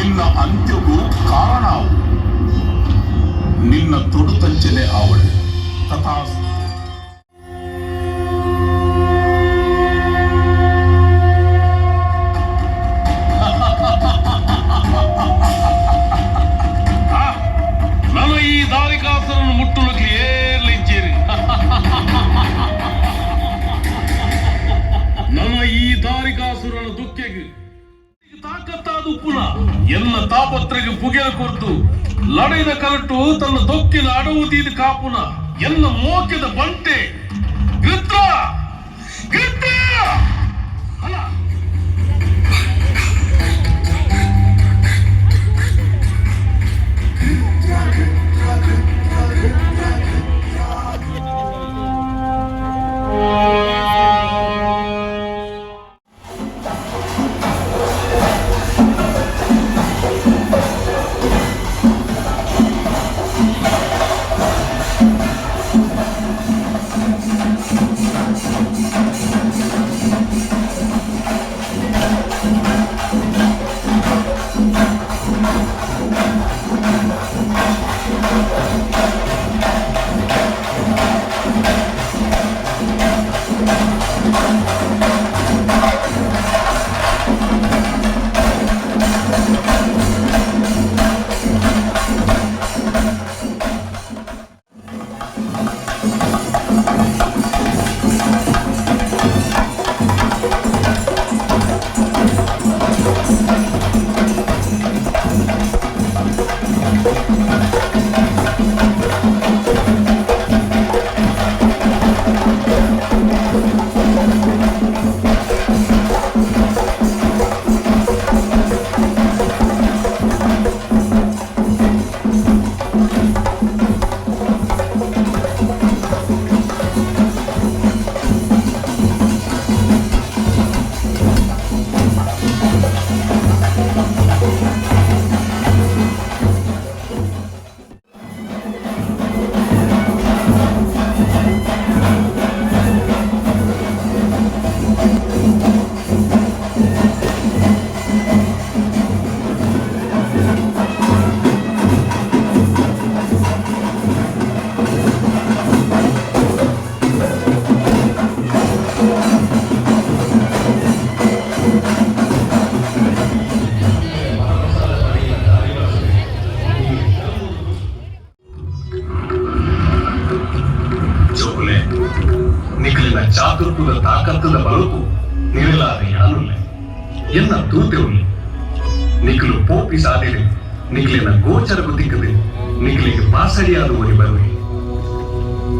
ನಿನ್ನ ಅಂತ್ಯಗೂ ಕಾರಣವು ನಿನ್ನ ತೊಡುತಂಚನೆ ಅವಳು ತಥಾಸ್ತು. ನಾನು ಈ ದಾರಿಕಾಸರನ್ನು ಮುಟ್ಟುಲಕ್ಕೆ ಏರ್ಲಿಚ್ಚೇರಿ ನನ್ನ ಈ ದಾರಿಕಾಸುರನ ದುಃಖೆಗೆ ತಾಕತ್ತಾದ ಉಪ್ಪುನ ಎಲ್ಲ ತಾಪತ್ರೆಗೆ ಪುಗೆಲ ಕೊರ್ತು ಲಡೆದ ಕಲಟು ತನ್ನ ದೊಕ್ಕಿನ ಅಡವು ತೀದ ಕಾಪುನ ಎಲ್ಲ ಮೋಕೆದ ಬಂಟೆ ಗೃತ್ರ ಗೃತ್ರ ಅಲ್ಲ ಚಾತುರ್ಪುರ ತಾಕತ್ತದ ಬಲಕು ನಿರಲಾದ ಯಾನುಲ್ಲೆ ಎನ್ನ ತೂತೆವುಲ್ಲೆ ನಿಖಲು ಪೋಪಿ ಸಾಧಿರೆ ನಿಖಲಿನ ಗೋಚರಕು ತಿಕ್ಕದೆ ನಿಖಲಿಗೆ ಪಾಸಡಿಯಾದ ಓಡಿ ಬರುವೆ